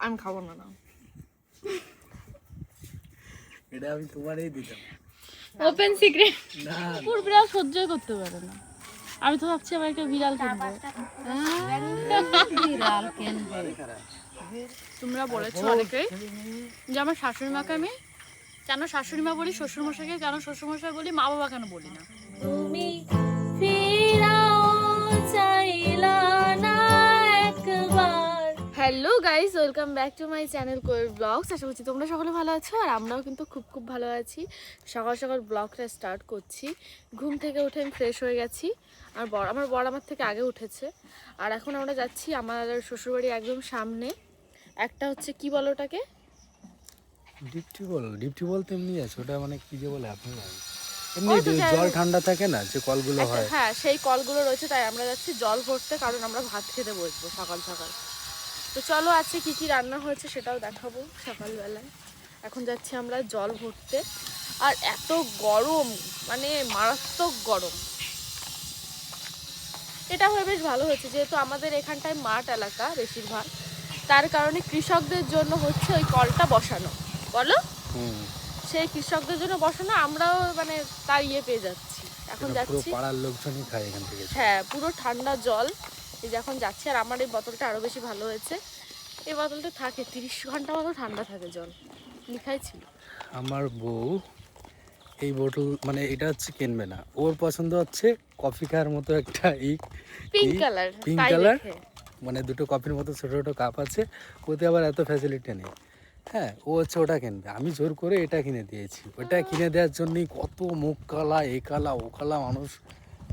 আমি খাবো না। না এটা আমি তোমারই দিতাম। Open secret. না কুকুর বিড়াল সহ্যই করতে পারে না। আমি তো ভাবছি আবার একটা বিড়াল কিনবো। বিড়াল কিনবে। তোমরা বলেছো অনেকেই যে আমার শাশুড়ি মাকে আমি কেন শাশুড়ি মা বলি, শ্বশুর মশাইকে কেন শ্বশুর মশাই বলি, মা বাবা কেন বলি না। তুমি ফিরাও চাইলা না একবার। Hello guys, welcome back to my channel Koel blogs. আশা করছি তোমরা সকলে ভালো আছো আর আমরাও কিন্তু খুব খুব ভালো আছি। সকাল সকাল ব্লগটা স্টার্ট করছি। ঘুম থেকে উঠে আমি ফ্রেশ হয়ে গেছি আর আমার বর আমার থেকে আগে উঠেছে। আর এখন আমরা যাচ্ছি আমার শ্বশুরবাড়ি একদম সামনে। একটা হচ্ছে কি বলো ওটাকে, ডিপটি বলতে এমনি আছে ওটা, মানে কি যে বলে আপনি এমনি জল ঠান্ডা থাকে না যে কলগুলো হয়। হ্যাঁ সেই কলগুলো রয়েছে, তাই আমরা যাচ্ছি জল ভরতে, কারণ আমরা ভাত খেতে বসবো সকাল সকাল। তো চলো আজকে কি কি রান্না হয়েছে সেটাও দেখাবো সকালবেলায়। এখন যাচ্ছি আমরা জল ভরতে। আর এত গরম, মানে মারাত্মক গরম। এটা হয়ে বেশ ভালো হয়েছে, যেহেতু আমাদের এখানটায় মাঠ এলাকা বেশিরভাগ, তার কারণে কৃষকদের জন্য হচ্ছে ওই কলটা বসানো। বলো সেই কৃষকদের জন্য বসানো, আমরাও মানে তার ইয়ে পেয়ে যাচ্ছি। এখন যাচ্ছি, পাড়ার লোকজনই খায় এখান থেকে। হ্যাঁ পুরো ঠান্ডা জল। এই যে এখন যাচ্ছি, আর আমার এই বোতলটা আরো বেশি ভালো হয়েছে। এই বোতলটা থাকে 30 ঘন্টা মতো ঠান্ডা থাকে জল, লিখাই ছিল। আমার বউ এই বোতল মানে এটা হচ্ছে কিনবে না, ওর পছন্দ হচ্ছে কফি খাওয়ার মতো একটা পিঙ্ক কালার, পিঙ্ক কালার, মানে দুটো কফির মতো ছোট ছোট কাপ আছে, ওতে আবার এত ফ্যাসিলিটি নেই। হ্যাঁ, ও হচ্ছে ওটা কিনবে, আমি জোর করে এটা কিনে দিয়েছি। ওটা কিনে দেওয়ার জন্যই কত মুখ কালা, এ কালা ও কালা, মানুষ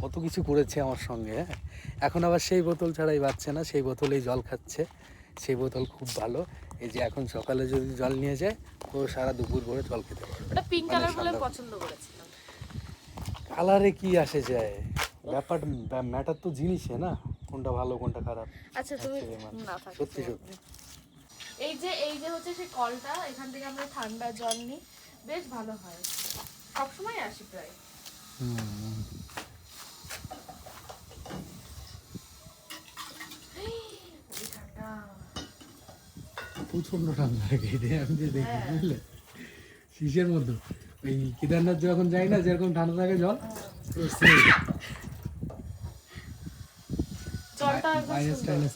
কত কিছু করেছে আমার সঙ্গে। হ্যাঁ, এখন আবার সেই বোতল ছাড়াই বাচ্চা না, সেই বোতলেই জল খাচ্ছে। সেই বোতল খুব ভালো। এই যে এখন সকালে যদি জল নিয়ে যায়, ও সারা দুপুর ভরে জল খেতে পারবে। ওটা পিঙ্ক কালার বলে পছন্দ করেছিলাম। কালারে কি আসে যায়, ব্যাপার ম্যাটার তো জিনিসে না, কোনটা ভালো কোনটা খারাপ। আচ্ছা তুমি না থাকো, সত্যি সত্যি। এই যে হচ্ছে সেই কলটা, এখান থেকে আমরা ঠান্ডা জল নিই, বেশ ভালো হয়। সবসময় আসি প্রায়। প্রচন্ড ঠান্ডা লাগে, আমি যে দেখি বুঝলে, শীষের মধ্যে ওই কেদারনাথ যখন যাই না, যেরকম ঠান্ডা থাকে জল, জলটা মাইনাস টাইনাস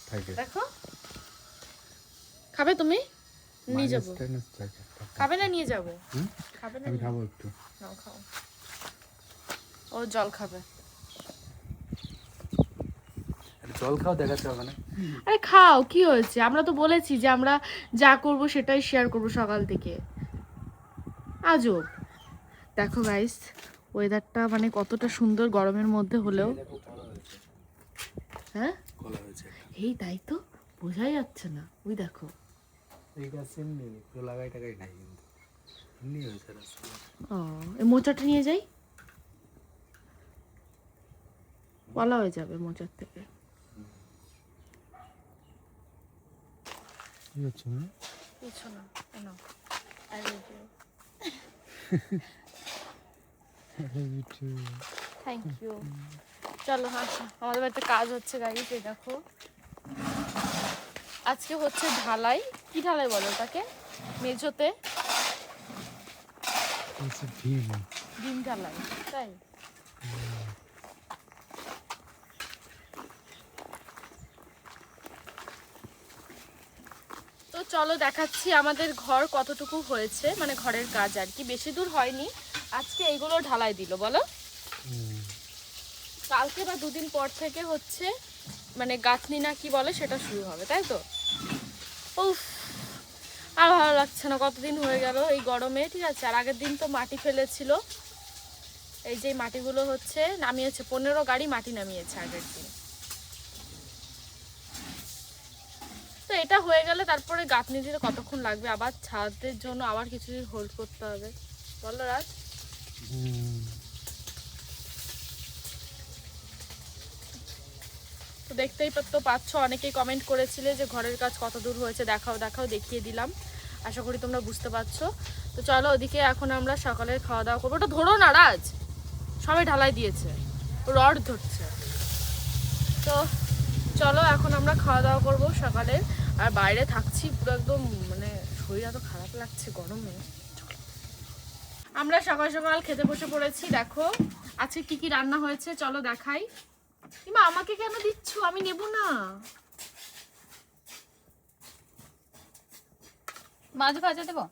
থাকে। দেখো, খাবে তুমি? নিয়ে যাবো। খাবে না নিয়ে যাবো? খাবে না? আমি খাবো একটু। নাও খাও। ও জল খাবে। জল খাও, দেখাতে হবে না। আরে খাও, কি হয়েছে? আমরা তো বলেছি যে আমরা যা করব সেটাই শেয়ার করব সকাল থেকে। আজব। দেখো গাইস, ওয়েদারটা মানে কতটা সুন্দর গরমের মধ্যে হলেও। হ্যাঁ এই তাই তো, বোঝাই যাচ্ছে না। ওই দেখো, এই গাছে এমনি পুরো লাগাই টাকাই নাই, কিন্তু এমনি হয়েছে রাস্তা। ও এই মোচাটা নিয়ে যাই, বলা হয়ে যাবে মোচার থেকে। কি হচ্ছে না? কিছু না, কেন? Thank you. চলো আসো, আমাদের বাড়িতে কাজ হচ্ছে গাইস। এই দেখো, আজকে হচ্ছে ঢালাই। কি ঢালাই বলো ওটাকে? মেঝোতে ডিম ঢালাই, তাই? তো চলো দেখাচ্ছি আমাদের ঘর কতটুকু হয়েছে, মানে ঘরের কাজ আর কি, বেশি দূর হয়নি। আজকে এইগুলো ঢালাই দিল, বলো কালকে বা দুদিন পর থেকে হচ্ছে মানে গাঁথনি না কি বলে সেটা শুরু হবে, তাই তো? উফ, আর ভালো লাগছে না, কতদিন হয়ে গেল এই গরমে। ঠিক আছে, আর আগের দিন তো মাটি ফেলেছিল, এই যে মাটিগুলো হচ্ছে নামিয়েছে, 15 গাড়ি মাটি নামিয়েছে আগের দিন। তো এটা হয়ে গেলে তারপরে গাঁথনি দিতে কতক্ষণ লাগবে, আবার ছাদের জন্য আবার কিছুদিন হোল্ড করতে হবে, বলো রাজ? তো দেখতেই তো পাচ্ছ, অনেকেই কমেন্ট করেছিলে যে ঘরের কাজ কত দূর হয়েছে, দেখাও দেখাও, দেখিয়ে দিলাম। আশা করি তোমরা বুঝতে পারছো। তো চলো ওদিকে এখন আমরা সকালের খাওয়া দাওয়া করবো। ওটা ধরো না রাজ, সবাই ঢালাই দিয়েছে, রড ধরছে। তো চলো এখন আমরা খাওয়া দাওয়া করবো সকালের। আর বাইরে থাকছি পুরো একদম মানে শরীর এত খারাপ লাগছে গরমে। আমরা সকাল সকাল খেতে বসে পড়েছি। দেখো আজকে কি কি রান্না হয়েছে চলো দেখাই। কিমা আমাকে কেন দিচ্ছ, আমি নেব না। মাছ ভাজা দেবো?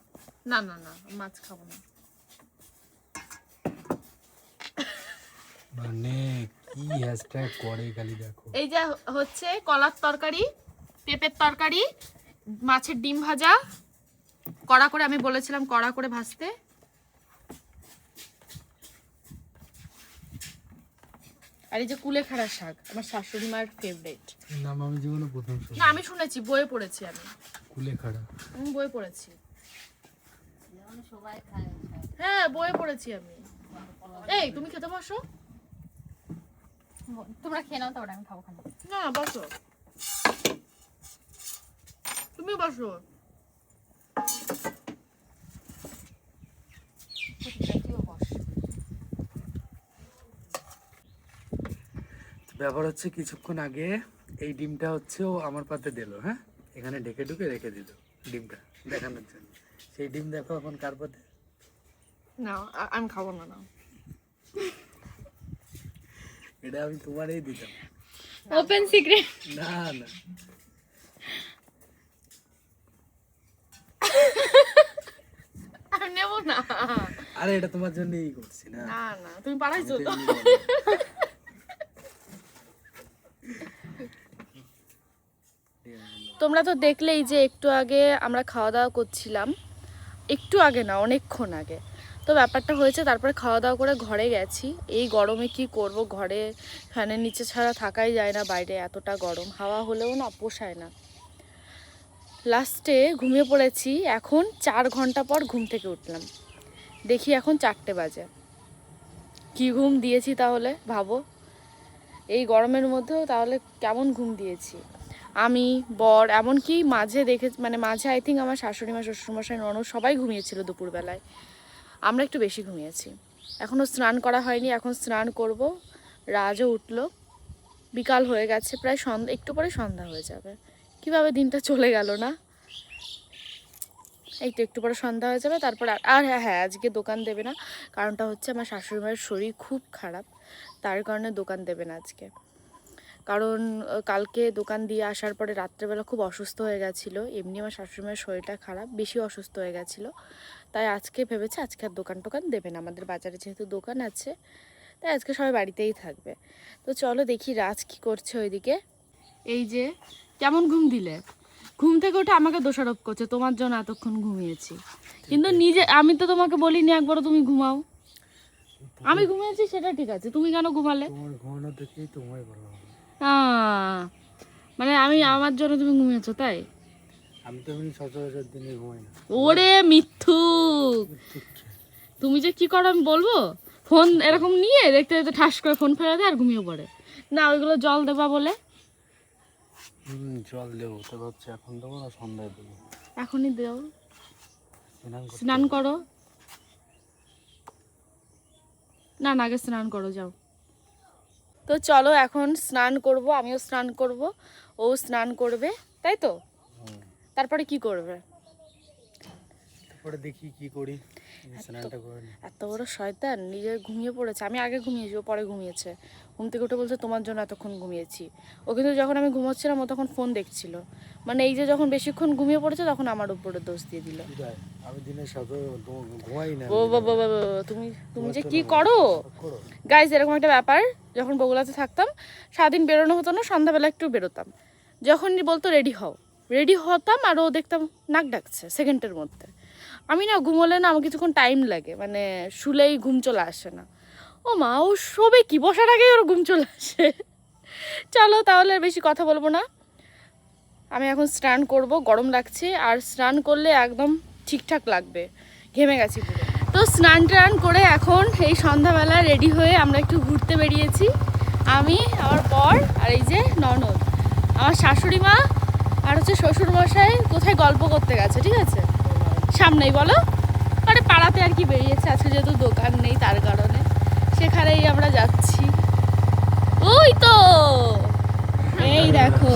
না না না, মাছ খাবো না। মানে কি হ্যাশট্যাগ করে খালি দেখো। এই যে হচ্ছে কলার তরকারি, পেঁপের তরকারি, মাছের ডিম ভাজা কড়া করে, আমি বলেছিলাম কড়া করে ভাজতে। আর এই যে কুলেখাড়া শাক, আমার শাশুড়ি মায়ের ফেভারিট। নাম আমি জীবনে প্রথম শুনলাম। না আমি শুনেছি, বইয়ে পড়েছি আমি। কুলেখাড়া? আমি বইয়ে পড়েছি। হ্যাঁ বইয়ে পড়েছি আমি। এই তুমি খেতে বসো। তোমরা খেয়ে নাও, তারপরে আমি খাবো। খাবো না বসো, তুমি বসো। ব্যাপার হচ্ছে কিছুক্ষণ আগে এই ডিমটা হচ্ছে ও আমার পাতে দিল, হ্যাঁ এখানে ঢেকে ঢুকে রেখে দিল ডিমটা দেখানোর জন্য। সেই ডিম দেখো এখন কার পাতে। না আমি খাবো না। না এটা আমি তোমারই দিতাম। Open secret. না না আমি নেব না। আরে এটা তোমার জন্যই করছি না। না না তুমি পারাইছো তো। তোমরা তো দেখলেই যে একটু আগে আমরা খাওয়া দাওয়া করছিলাম। একটু আগে না, অনেকক্ষণ আগে। তো ব্যাপারটা হয়েছে তারপরে খাওয়া দাওয়া করে ঘরে গেছি। এই গরমে কি করব, ঘরে ফ্যানের নিচে ছাড়া থাকাই যায় না, বাইরে এতটা গরম, হাওয়া হলেও না পোষায় না। লাস্টে ঘুমিয়ে পড়েছি। এখন 4 ঘন্টা পর ঘুম থেকে উঠলাম, দেখি এখন 4টে বাজে। কি ঘুম দিয়েছি তাহলে ভাবো, এই গরমের মধ্যেও তাহলে কেমন ঘুম দিয়েছি আমি, বর, এমনকি মাঝে মাঝে আই থিঙ্ক আমার শাশুড়ি মা, শ্বশুরমশাই, ননদ সবাই ঘুমিয়েছিল দুপুরবেলায়। আমরা একটু বেশি ঘুমিয়েছি। এখনও স্নান করা হয়নি, এখন স্নান করব। রাজও উঠলো, বিকাল হয়ে গেছে প্রায়, একটু পরে সন্ধ্যা হয়ে যাবে। কিভাবে দিনটা চলে গেল না। এই তো একটু পরে সন্ধ্যা হয়ে যাবে, তারপর আর হ্যাঁ আজকে দোকান দেবে না। কারণটা হচ্ছে আমার শাশুড়ি মায়ের শরীর খুব খারাপ, তার কারণে দোকান দেবে না আজকে। কারণ কালকে দোকান দিয়ে আসার পরে রাত্রেবেলা খুব অসুস্থ হয়ে গেছিলো। এমনি আমার শাশুড়ি মায়ের শরীরটা খারাপ, বেশি অসুস্থ হয়ে গেছিলো। তাই আজকে ভেবেছে আজকে আর টোকান দেবে না, আমাদের বাজারে যেহেতু দোকান আছে তাই আজকে সবাই বাড়িতেই থাকবে। তো চলো দেখি রাজ কি করছে ওইদিকে। এই যে কেমন ঘুম দিলে, ঘুম থেকে উঠে আমাকে দোষারোপ করছে তোমার জন্য এতক্ষণ ঘুমিয়েছি, কিন্তু নিজে আমি তো তোমাকে বলিনি একবারও তুমি ঘুমাও। আমি ঘুমিয়েছি সেটা ঠিক আছে, তুমি কেন ঘুমালে? তোমার ঘুমানো দেখেই তোমায় ভালো হবে। মানে আমি আমার জন্য তুমি ঘুমিয়েছো তাই? আমি তো এমনি সচরাচর দিনে ঘুমাই না। ওরে মিথ্যুক, তুমি যে কি করো আমি বলবো? ফোন এরকম নিয়ে দেখতে দেখতে ঠাস করে ফোন ফেলে দেয় আর ঘুমিয়ে পড়ে। না ওইগুলো জল দেবা বলে। জল দেবো তো ভাবছি, এখন দেবো না সন্ধ্যায় দেবো? এখনই দেও, স্নান করো। না না আগে স্নান করো যাও। তো চলো এখন স্নান করব, আমিও স্নান করব, ও স্নান করবে, তাই তো? তারপরে কি করবে? তারপরে দেখি কি করি, স্নানটা করে নিই। এত বড় শয়তান, নিজে ঘুমিয়ে পড়েছে। আমি আগে ঘুমিয়েছি, ও পরে ঘুমিয়েছে। ঘুম থেকে উঠে বলছে তোমার জন্য এতক্ষণ ঘুমিয়েছি। ও কিন্তু যখন আমি ঘুমোচ্ছিলাম ও তখন ফোন দেখছিল। মানে এই যে যখন বেশিক্ষণ ঘুমিয়ে পড়েছে তখন আমার উপরে দোষ দিয়ে দিল। আমি দিনের সাথে ঘুমাই না। ও বাবা বাবা, তুমি যে কি করো গাইস। এরকম একটা ব্যাপার, যখন বগুড়াতে থাকতাম সারাদিন বেরোনো হতো না, সন্ধ্যাবেলা একটু বেরোতাম। যখনই বলতো রেডি হও, রেডি হতাম আর ও দেখতাম নাক ডাকছে সেকেন্ডের মধ্যে। আমি না ঘুমোলে না আমার কিছুক্ষণ টাইম লাগে, মানে শুলেই ঘুম চলে আসে না। ও মা, ও শোবে কি, বসার আগেই ওর ঘুম চলে আসে। চলো তাহলে আর বেশি কথা বলবো না, আমি এখন স্নান করব, গরম লাগছে। আর স্নান করলে একদম ঠিকঠাক লাগবে, ঘেমে গেছি পুরো। তো স্নান টান করে এখন এই সন্ধ্যাবেলা রেডি হয়ে আমরা একটু ঘুরতে বেরিয়েছি। আমি, আমার বর আর এই যে ননদ, আমার শাশুড়ি মা আর হচ্ছে শ্বশুরমশাই কোথায় গল্প করতে গেছে, ঠিক আছে সামনেই বলো, মানে পাড়াতে আর কি বেরিয়েছে আজকে, যেহেতু দোকান নেই তার কারণে সেখানেই আমরা যাচ্ছি। ওই তো এই দেখো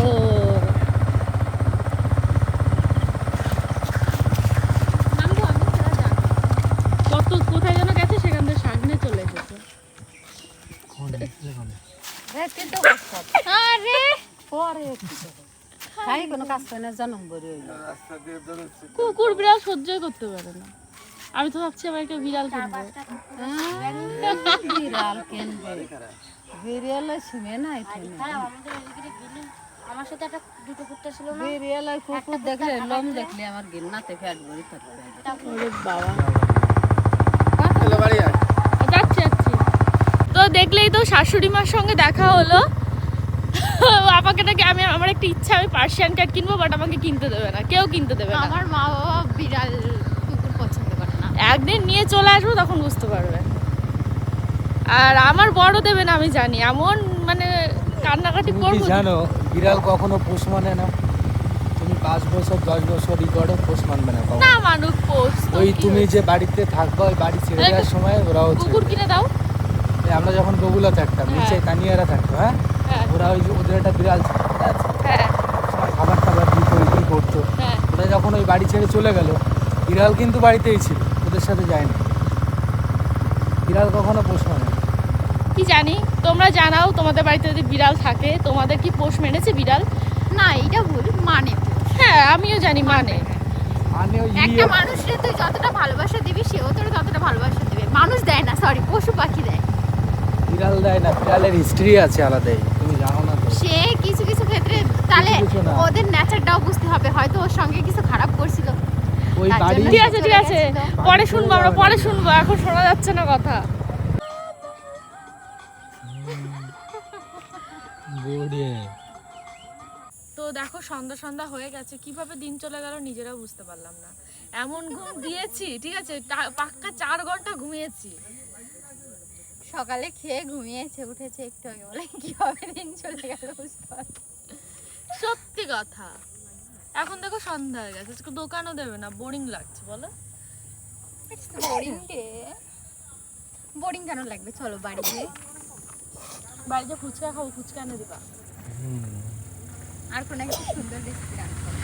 খাই কোনো কাজ করে না জন্ম বড় কুকুর বিড়াল সহ্যই করতে পারে না। আমি তো ভাবছি আমার একটা বিড়াল কিনবো। বিড়াল কিনবে বিড়াল শুনে না এখানে আমার সাথে একটা দুটো কুত্তা ছিল না, বিড়াল কুকুর দেখলে লোম দেখলে আমার গিন্নাতে ফ্যাট ভরি থাকবে ওরে বাবা, যাচ্ছি যাচ্ছি। তো দেখলেই তো শাশুড়ি মার সঙ্গে দেখা হলো। আমাকে নাকি আমার একটা ইচ্ছা, আমি পার্সিয়ান ক্যাট কিনবো, বাট আমাকে কিনতে দেবে না, কেউ কিনতে দেবে না। আমার মা বাবা বিড়াল কুকুর পছন্দ করে না। একদিন নিয়ে চলে আসবো, তখন বুঝতে পারবে। আর আমার বড় দেবে না, আমি জানি। এমন মানে কান্নাকাটি তুমি কি করবো। জানো বিড়াল কখনো পোষ মানে না? তুমি 5 বছর 10 বছর করো, পোষ মানবে না কখনো। না মানুষ পোষ তো ওই কি তুমি হয়েছে? যে বাড়িতে থাকবা, ওই বাড়ি ছেড়ে এই দেওয়ার সময় ওরাও কুকুর কিনে দাও। আমরা যখন বগুলা থাকতাম, নিচে কানিয়ারা থাকতো, হ্যাঁ হ্যাঁ ওরা ওই যে ওদের একটা বিড়াল ছিল, ঠিক আছে? হ্যাঁ খাবার টাবার দিত, কি করতো। হ্যাঁ। ওরা যখন ওই বাড়ি ছেড়ে চলে গেল, বিড়াল কিন্তু বাড়িতেই ছিল, ওদের সাথে যায়নি। বিড়াল কখনো পোষ মানে না। কি জানি, তোমরা জানাও তোমাদের বাড়িতে যদি বিড়াল থাকে, তোমাদের কি পোষ মেনেছে বিড়াল? না এটা ভুল, মানে হ্যাঁ আমিও জানি মানে। মানে ওই একটা মানুষের তুই যতটা ভালোবাসা দিবি সেও তোর ততটা ভালোবাসা দিবে। মানুষ দেয় না, সরি পশু পাখি দেয়। বিড়াল দেয় না, বিড়ালের হিস্ট্রি আছে আলাদাই, তুমি জানো না তো। সে কিছু কিছু ক্ষেত্রে তাহলে কিছু না। ওদের নেচারটাও বুঝতে হবে, হয়তো ওর সঙ্গে কিছু খারাপ করছিল। ওই তার বাড়ি জন্য ঠিক আছে ঠিক আছে, পরে শুনবো আমরা, পরে শুনবো, এখন শোনা যাচ্ছে না কথা। তো দেখো সন্ধ্যা সন্ধ্যা হয়ে গেছে, কিভাবে দিন চলে গেল নিজেরাও বুঝতে পারলাম না। এমন ঘুম দিয়েছি, ঠিক আছে, পাক্কা 4 ঘন্টা ঘুমিয়েছি। সকালে খেয়ে ঘুমিয়েছে, উঠেছে একটু আগে, বলে কিভাবে দিন চলে গেল বুঝতে পারছি। সত্যি কথা। এখন দেখো সন্ধ্যা হয়ে গেছে, আজকে দোকানও দেবে না, বোরিং লাগছে বলো। Boring day. বোরিং কেন লাগবে, চলো বাড়ি গিয়ে বাড়িতে ফুচকা খাবো, ফুচকা এনে দিবা। আর কোনো একটা সুন্দর রেসিপি রান্না করো।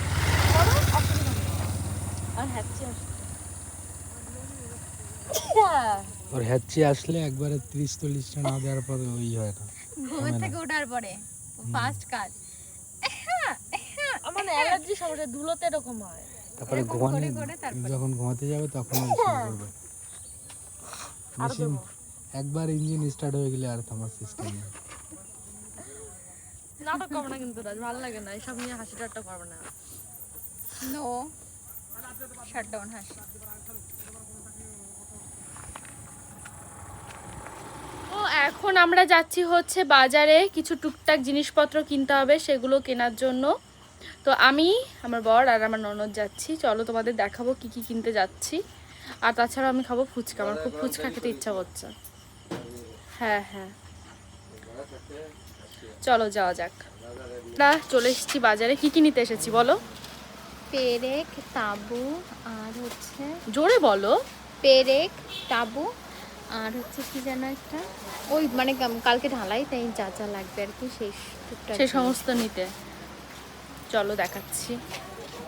করো, অসুবিধা নেই। আর হ্যাপচি আসছে। ওর হ্যাচি আসলে একবারে 30-40টা না দেওয়ার পরে ওই হয় না। ঘুমের থেকে ওঠার পরে ফার্স্ট কাজ আমার অ্যালার্জি সমস্যা, ধুলোতে এরকম হয়। তারপরে এরকম ঘুমানো, করে করে তারপরে। যখন ঘুমাতে যাবে তখন ওই শুরু করবে। মেশিন একবার ইঞ্জিন স্টার্ট হয়ে গেলে আর থামার সিস্টেম নেই। নাটক করবো না কিন্তু রাজ, ভালো লাগে না এসব নিয়ে, হাসি ঠাট্টা করবো না। নো শাটডাউন হাসি। তো এখন আমরা যাচ্ছি হচ্ছে বাজারে, কিছু টুকটাক জিনিসপত্র কিনতে হবে, সেগুলো কেনার জন্য। তো আমি, আমার বর আর আমার ননদ যাচ্ছি। চলো তোমাদের দেখাবো কি কি কিনতে যাচ্ছি। আর তাছাড়াও আমি খাবো ফুচকা, আমার খুব ফুচকা খেতে ইচ্ছা করছে। হ্যাঁ হ্যাঁ, চলো যাওয়া যাক। না চলে এসেছি বাজারে, কি কি নিতে এসেছি বলো? পেরেক, তাবু, আর হচ্ছে জোরে বলো। পেরেক, তাবু, আর হচ্ছে কি যেন একটা, ওই মানে কালকে ঢালাই, তাই যা যা লাগবে আর কি সেই টুকটাক সেই জিনিস। সমস্ত নিতে। চলো দেখাচ্ছি,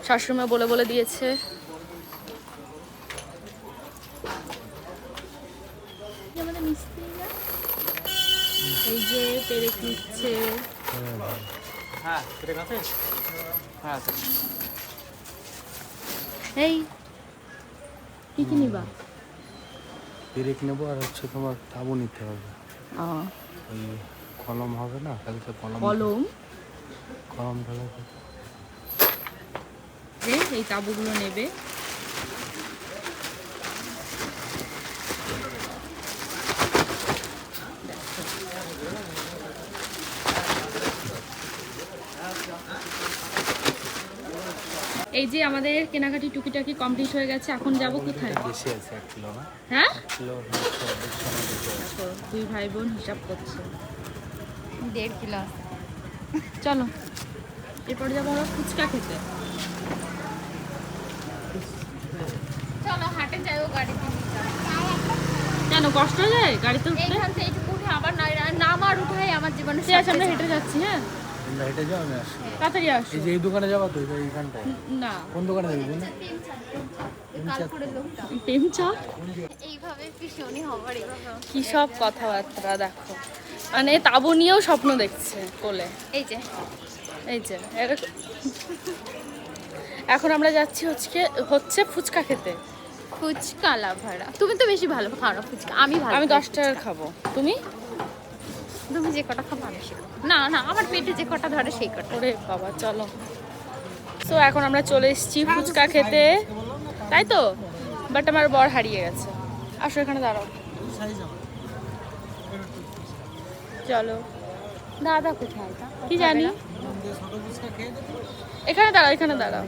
শাশুড়িমা বলে বলে দিয়েছে। আমাদের মিস্ত্রিরা এই যে পেরেক নিচ্ছে। এই কি কি নিবা? পেরেক নেবো, আর হচ্ছে তোমার তাবু নিতে হবে। ওই কলম হবে না, কালকে কলম কলম, কলম ঢালা। এই তাবুগুলো নেবে। এই যে আমাদের কেনাকাটি টুকিটাকি কমপ্লিট হয়ে গেছে, এখন যাব কোথায়? বেশি আছে 1 কিলো না, হ্যাঁ 1 কিলো 150 দুই ভাই বোন হিসাব করছে। 1.5 কিলো। চলো এরপর যাবো আমরা ফুচকা খেতে। চলো হাটে যাই, ও গাড়িতে নিয়ে যাবো। কেন কষ্ট হয়ে যায় গাড়িতে উঠতে? এইখান থেকে এইটুকু উঠে আবার নামার উঠাই আমার জীবনে ঠিক আছে আমরা হেঁটে যাচ্ছি। হ্যাঁ তোমরা হেঁটে যাও, আমি আসি। তাড়াতাড়ি আসো। এই যে এই দোকানে যাবা তো, এইখানটায় না কোন দোকানে যাবো না? কাল করে লোকটা প্রেম চা, এইভাবে ভীষণই হবার, এইভাবে কি সব কথাবার্তা দেখো, মানে তাবু নিয়েও স্বপ্ন দেখছে কোলে। এই যে এই যে এরকম। এখন আমরা যাচ্ছি হচ্ছে ফুচকা খেতে। ফুচকা লাভারা, তুমি তো বেশি ভালো খাও না ফুচকা, আমি ভালো আমি খাই 10 টাকার খাবো, তুমি? তুমি যে কটা খাবো আমি সে কটা। না না, আমার পেটে যে কটা ধরে সেই কটা। ওরে বাবা, চলো। সো এখন আমরা চলে এসেছি ফুচকা খেতে, তাই তো? বাট আমার বর হারিয়ে গেছে। আসো এখানে দাঁড়াও, চলো। দাদা কোথায়? কি জানি, এখানে দাঁড়াও, এখানে দাঁড়াও।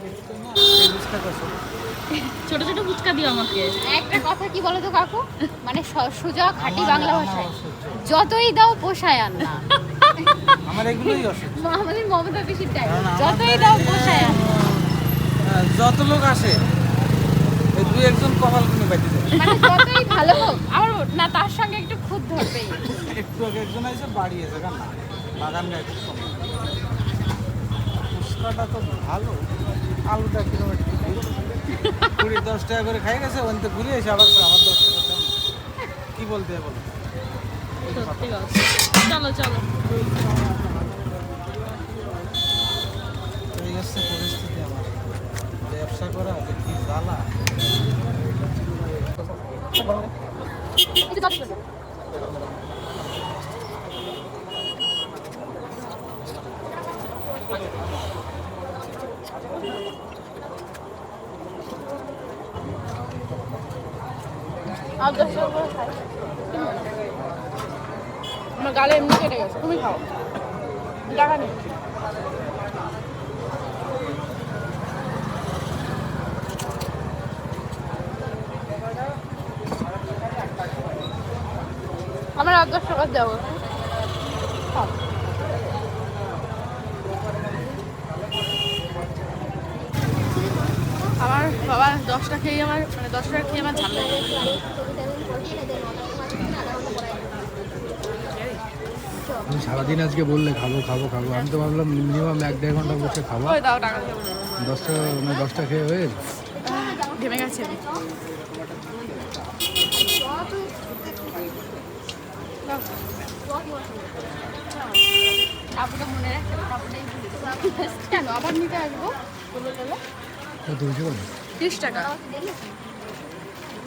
ছোট ছোট ফুচকা দিও আমাকে। একটা কথা কি বলো তো কাকু, মানে সোজা খাঁটি বাংলা ভাষায়, যতই দাও পোষায় আর না। আমার এগুলোই অসুখ। আমাদের মমতা পিসির টাইম, যতই দাও পোষায় আর না। যত লোক আসে এই দুই একজন কপাল গুনে বাইতে যায়। মানে যতই ভালো হোক আমার না, তার সঙ্গে একটু খুদ ধরবেই। একটু আগে একজন আছে বাড়িয়েছে কেন না বাগান গাইতে ফুচকাটা তো ভালো, আলুটা কিলোমিটার 20-10 টাকা করে খাই গেছে, ওখান থেকে ঘুরে এসে আবার আমার 10 টাকা দাম। কি বলতে হবে বলো? সত্যি কথা। চলো চলো। এই হচ্ছে পরিস্থিতি আমার, ব্যবসা করা যে কি জ্বালা। আর 10 টাকা করে খাই। আমার গালে এমনি কেটে গেছে, তুমি খাও। টাকা নেই। আমার আর 10 টাকা দেবো। আমার বাবা 10টা খেয়ে আমার, মানে 10 টাকা খেয়ে আমার ঝাল লেগে গেছে। তুমি সারাদিন আজকে বললে খাবো খাবো খাবো, আমি তো ভাবলাম মিনিমাম 1-1.5 ঘন্টা বসে খাবো। ওই দাও টাকা দেবো। 10টা খেয়ে হয়ে গেছে। ঘেমে গেছে। আপুটা মনে রাখতে হবে, আপুটাই ভুলে যাবো। কেন আবার নিতে আসবো? বলো বলো। কত হয়েছে বলো? 30 টাকা।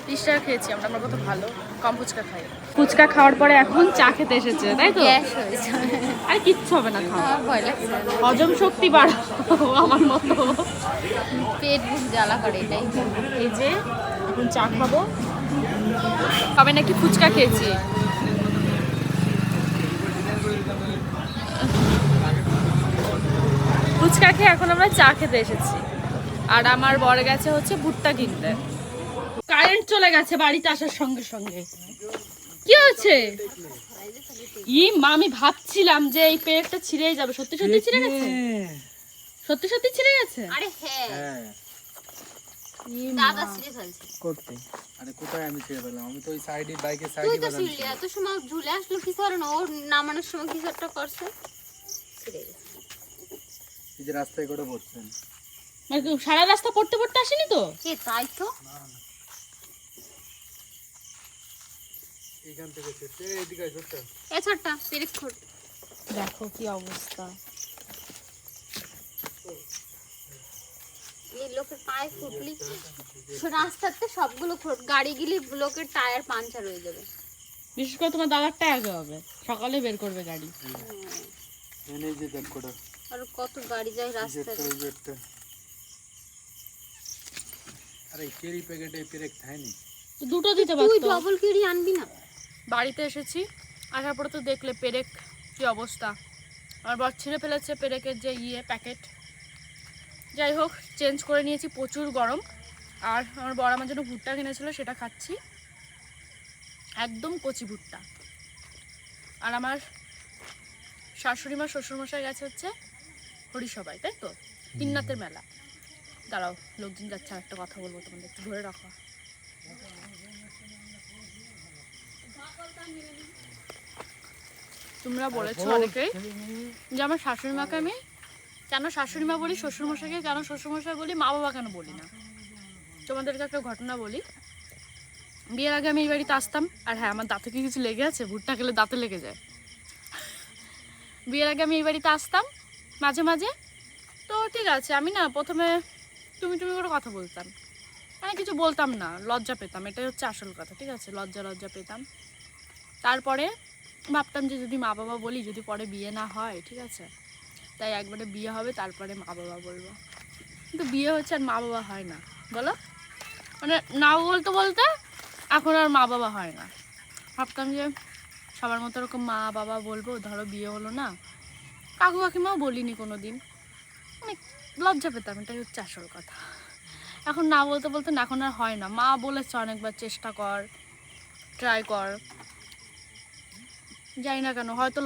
30 টাকা খেয়েছি আমরা, আমরা কত ভালো, কম ফুচকা খাই। ফুচকা খাওয়ার পরে এখন চা খেতে এসেছে, তাই তো? গ্যাস হয়েছে, আর কিচ্ছু হবে না, খাও। আমার ভয় লাগছে। হজম শক্তি বাড়াও আমার মতো। পেট বুক জ্বালা করে এটাই। এই যে এখন চা খাবো। কবে নাকি ফুচকা খেয়েছি। ফুচকা খেয়ে এখন আমরা চা খেতে এসেছি। আর আমার বর গেছে হচ্ছে ভুট্টা কিনতে। কারেন্ট চলে গেছে বাড়িতে আসার সঙ্গে সঙ্গে। কি হচ্ছে? মা, আমি ভাবছিলাম যে এই পেরেকটা ছিঁড়েই যাবে, সত্যি সত্যি ছিঁড়ে গেছে। সত্যি সত্যি ছিঁড়ে গেছে। আরে হ্যাঁ, হ্যাঁ দাদা ছিঁড়ে ফেলছে। করতে আরে কোথায় আমি ছেড়ে পেলাম? আমি তো ওই সাইডে বাইকের তুই সাইডে তো ছিঁড়লি, এত সময় ঝুলে আসলো কিছু আর না, ওর নামানোর সময় কিছু একটা করছে, ছিঁড়ে গেছে। এই যে রাস্তায় করে পড়ছেন। মানে সারা রাস্তা পড়তে পড়তে আসেনি তো? তাই তো। এখান থেকে ছেড়ে এইদিকে ছোট্ট। এ ছোট্টা পেরেক খোর। দেখো কি অবস্থা। এই লোকের পায়ে ফুটলি রাস্তাতে সবগুলো গাড়ি গেলে লোকের টায়ার পাঞ্চার হয়ে যাবে। বিশেষ করে তোমার দাদারটা আগে হবে, সকালে বের করবে গাড়ি। এনে যে দেখ কোটা আর কত গাড়ি যায় রাস্তাতে। ওই যে একটা আরে কেরি প্যাকেটে পেরেক থাইনি। তো দুটো দিতে তুই পারতো। ডবল কেরি আনবি না? বাড়িতে এসেছি, আসার পরে তো দেখলে পেরেক কি অবস্থা। আমার বর ছিঁড়ে ফেলেছে পেরেকের যে প্যাকেট। যাই হোক, চেঞ্জ করে নিয়েছি, প্রচুর গরম। আর আমার বর আমার জন্য ভুট্টা কিনেছিল, সেটা খাচ্ছি, একদম কচি ভুট্টা। আর আমার শাশুড়ি মা শ্বশুরমশাই গেছে হচ্ছে হরিসভায়, তাই তো? তিননাথের মেলা। দাঁড়াও, লোকজন যাচ্ছে, আর একটা কথা বলবো তোমাদের, একটু ধরে রাখো। তোমরা বলেছো অনেকেই যে আমার শাশুড়ি মাকে আমি কেন শাশুড়ি মা বলি, শ্বশুরমশাইকে কেন শ্বশুরমশাই বলি, মা বাবা কেন বলি না। তোমাদেরকে একটা ঘটনা বলি। বিয়ের আগে আমি এই বাড়িতে আসতাম, আর হ্যাঁ, আমার দাঁতে কি কিছু লেগে আছে? ভুট্টা খেলে দাঁতে লেগে যায়। বিয়ের আগে আমি এই বাড়িতে আসতাম মাঝে মাঝে, তো ঠিক আছে, আমি না প্রথমে তুমি করে কথা বলতাম, মানে কিছু বলতাম না, লজ্জা পেতাম, এটাই হচ্ছে আসল কথা। ঠিক আছে, লজ্জা পেতাম। তারপরে ভাবতাম যে যদি মা বাবা বলি, যদি পরে বিয়ে না হয়, ঠিক আছে, তাই একবারে বিয়ে হবে তারপরে মা বাবা বলবো। কিন্তু বিয়ে হচ্ছে আর মা বাবা হয় না, বলো, মানে না বলতে এখন আর মা বাবা হয় না। ভাবতাম যে সবার মতো এরকম মা বাবা বলবো, ধরো বিয়ে হলো না, কাকু কাকিমাও বলিনি কোনো দিন, মানে লজ্জা পেতাম, এটাই হচ্ছে আসল কথা। এখন না বলতে না, এখন আর হয় না। মা বলেছে অনেকবার চেষ্টা কর, ট্রাই কর, জানি না কেন, হয়তো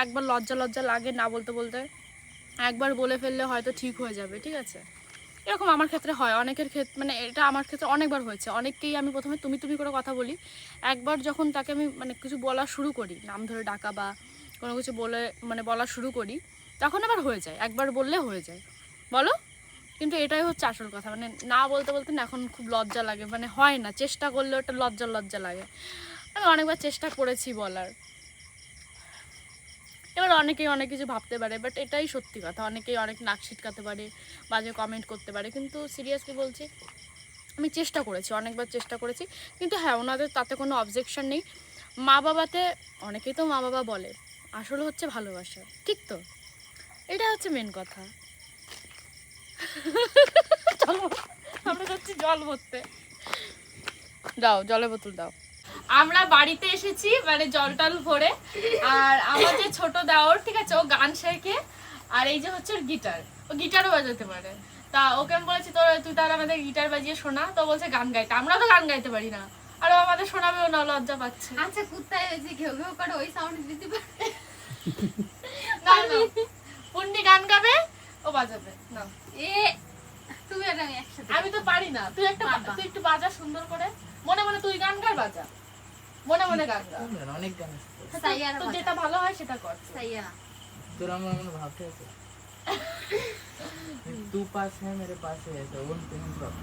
একবার লজ্জা লাগে না বলতে, একবার বলে ফেললে হয়তো ঠিক হয়ে যাবে। ঠিক আছে, এরকম আমার ক্ষেত্রে হয়, অনেকের ক্ষেত্রে, মানে এটা আমার ক্ষেত্রে অনেকবার হয়েছে। অনেককেই আমি প্রথমে তুমি করে কথা বলি, একবার যখন তাকে আমি মানে কিছু বলা শুরু করি, নাম ধরে ডাকা বা কোনো কিছু বলা শুরু করি, তখন আবার হয়ে যায়, একবার বললে হয়ে যায়, বলো। কিন্তু এটাই হচ্ছে আসল কথা, মানে না বলতে না এখন খুব লজ্জা লাগে, মানে হয় না, চেষ্টা করলেও একটা লজ্জা লাগে। আমি অনেকবার চেষ্টা করেছি বলার, এবার অনেকেই অনেক কিছু ভাবতে পারে, বাট এটাই সত্যি কথা, অনেকেই অনেক নাক ছিটকাতে পারে, বাজে কমেন্ট করতে পারে, কিন্তু সিরিয়াসলি বলছি আমি চেষ্টা করেছি, অনেকবার চেষ্টা করেছি। কিন্তু হ্যাঁ, ওনাদের তাতে কোনো অবজেকশন নেই। মা বাবাতে অনেকেই তো মা বাবা বলে, আসলে হচ্ছে ভালোবাসা, ঠিক তো, এটা হচ্ছে মেন কথা। চলো আমরা যাচ্ছি জল ভরতে, দাও জলের বোতল দাও। আমরা বাড়িতে এসেছি মানে জল টল ভরে, আর আমার যে ছোট দেওর, ঠিক আছে, ও গান শেখে, আর এই যে হচ্ছে ওর গিটার, ও গিটারও বাজাতে পারে। তা ওকে আমি বলেছি তুই তাহলে আমাদের গিটার বাজিয়ে শোনা, তো বলছে গান গাইতে। আমরা তো গান গাইতে পারি না, আর ও আমাদের শোনাবেও না, লজ্জা পাচ্ছে। আচ্ছা, কুত্তায় ওই যে ঘেউ ঘেউ করে ওই সাউন্ড দিতে পারে না পুন্ডি গান গাবে, ও বাজাবে না। এ তুমি আর আমি একসাথে আমি তো পারি না, তুই একটু বাজা সুন্দর করে, মনে তুই গান গাই, বাজা মনে গান গা, অনেক গান আছে সাইয়ারা তো যেটা ভালো হয় সেটা কর। সাইয়ারা তোর আমার মনে ভাবতে আছে तू पास है मेरे पास है ऐसा बोलते हैं सब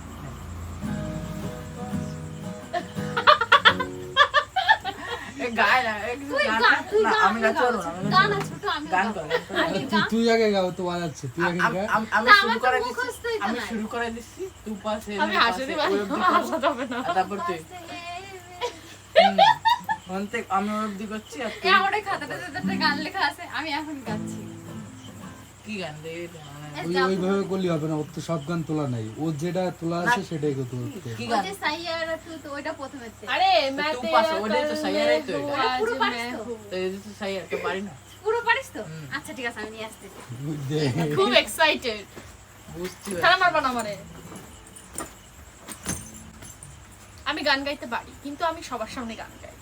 एक गाय ना एक गाना ना আমি না চলো গান ছোট আমি গান কর তুই আগে গাও, তো বাজাচ্ছে, তুই আগে গা। আমি শুরু করে দিচ্ছি আমি শুরু করে দিচ্ছি तू पास है আমি হাসতে পারি না, হাসা যাবে না। তারপর তুই অন্তে আমি অবধি করছি আর এ আমার এই খাতাটাতে একটা গান লেখা আছে, আমি এখন গাচ্ছি। কি গান রে ওইভাবে করলে হবে না, ওর তো সব গান তোলা নাই, ওর যেটা তোলা আছে সেটাই করতে হবে। কি ওই গান যে সাইয়ারা তো ওইটা প্রথমে ছিল। আরে मैं तू तेरा पास ওটাই তো সাইয়ারাই তো এটা आज পুরো পারিস मैं তো? हूँ। তো এই তো সাইয়ার তো পারি না পুরো পারিস তো? আচ্ছা ঠিক আছে, আমি নিয়ে আসতেছি। খুব এক্সাইটেড, বুঝছি খেলা মারবা না মানে। আমি গান গাইতে পারি, কিন্তু আমি সবার সামনে গান গাই।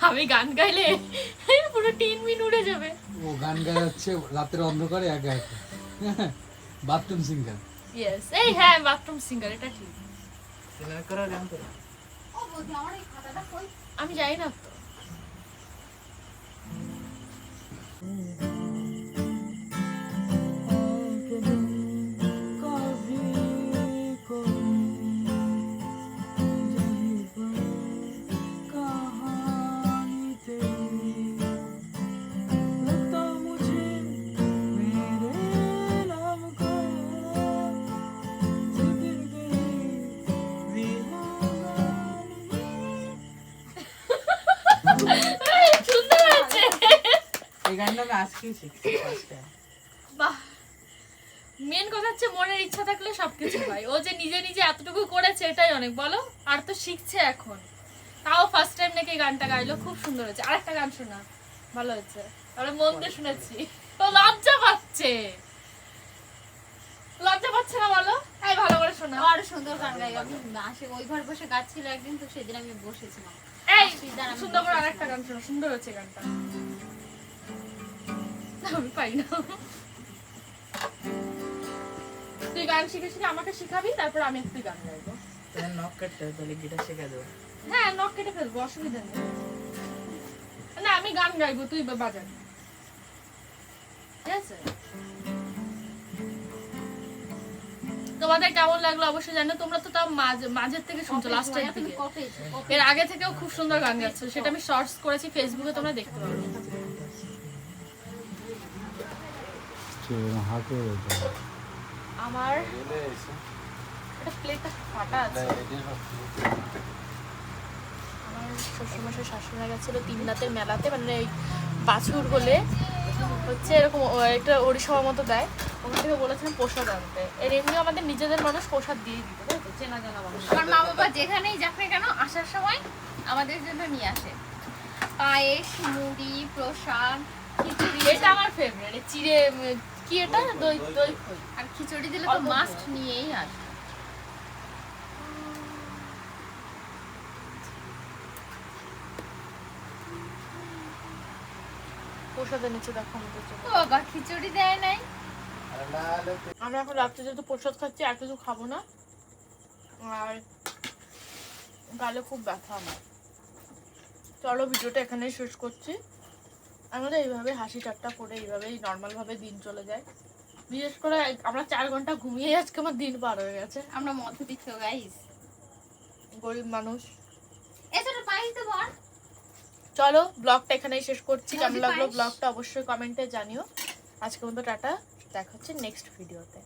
আমি গান গাইলে পুরো টিন মিন উড়ে যাবে। ও গান গাচ্ছে রাতের অন্ধকারে একা একা, বাথরুম সিঙ্গার। ইয়েস, এই হ্যাঁ, বাথরুম সিঙ্গার, এটা ঠিক। সিনেমা করা গান তো ও বৌদি, আমার এই খাতাটা কই? আমি জানি না তো। সুন্দর আছে। এই গানটা আমি আজকেই শিখছি ফার্স্ট টাইম বাহ, মেন কথা হচ্ছে মনের ইচ্ছা থাকলে সবকিছু হয়। ও যে নিজে এতটুকু করেছে এটাই অনেক, বলো। আর তো শিখছে এখন, তাও ফার্স্ট টাইম নাকি গানটা গাইলো, খুব সুন্দর হয়েছে। আরেকটা গান শোনা, ভালো হয়েছে, আমরা মন দিয়ে শুনেছি। তো লজ্জা পাচ্ছে না, বলো, এই ভালো করে শোনা। আর সুন্দর গান গাই। আমি আসে ওই ঘর বসে গাচ্ছিল একদিন, তো সেদিন আমি বসেছিলাম। এই সুন্দর করে আরেকটা গান শোনা, সুন্দর হচ্ছে গানটা। আমি পাই না। তুই গান শিখেছিলি, আমাকে শিখাবি, তারপর আমি একটু গান গাইবো। তাহলে নক কাটতে হবে, তাহলে গিটার শেখা দেবো হ্যাঁ, নখ কেটে ফেলবো, অসুবিধা নেই। না, আমি গান গাইবো, তুই বাজাবি, ঠিক আছে? তোমাদের কেমন লাগলো অবশ্যই জানো। তোমরা তো তাও মাঝের থেকে শুনছো, লাস্টের তুমি দিকে। কপি এর আগে থেকেও খুব সুন্দর গান গাচ্ছো, সেটা আমি শর্টস করেছি ফেসবুকে, তোমরা দেখতে পারো। হচ্ছে হাতে আমার একটা প্লেটটা ফাটা আছে। আমার শ্বশুরমশাই শাশুড়ি গেছিল 3 রাতের মেলাতে, মানে এই বাছুর হলে হচ্ছে এরকম একটা ওড়িশার মতো দেয়, ওখান থেকে বলেছিলাম প্রসাদ আনতে। এর এমনিও আমাদের নিজেদের মানুষ প্রসাদ দিয়ে দিত, তাই তো? চেনা জানা মানুষ। আমার মা বাবা যেখানেই যাক না কেন আসার সময় আমাদের জন্য নিয়ে আসে পায়েস, মুড়ি, প্রসাদ, খিচুড়ি। এটা আমার ফেভারিট। চিড়ে কি এটা, দই দই খই। আর খিচুড়ি দিলে তো মাস্ট নিয়েই আসে। প্রসাদ এনেছে দেখো আমাদের জন্য। ও বাবা, খিচুড়ি দেয় নাই? আমরা এখন রাত্রে যেহেতু প্রসাদ খাচ্ছি আর কিছু খাবো না, আর গালে খুব ব্যথা আমার। চলো ভিডিওটা এখানেই শেষ করছি। আমাদের এইভাবে হাসি ঠাট্টা করে এইভাবেই নর্মালভাবে দিন চলে যায়। বিশেষ করে আমরা 4 ঘন্টা ঘুমিয়ে আজকে আমার দিন পার হয়ে গেছে। আমরা মধ্যবিত্ত গাইস, গরিব মানুষ। এছাড়া পায়েস তো বল। চলো ব্লগটা এখানেই শেষ করছি। কেমন মোদি লাগলো পায়েস। ব্লগটা অবশ্যই কমেন্টে জানিও। আজকে মতো টাটা, দেখা হচ্ছে নেক্সট ভিডিওতে।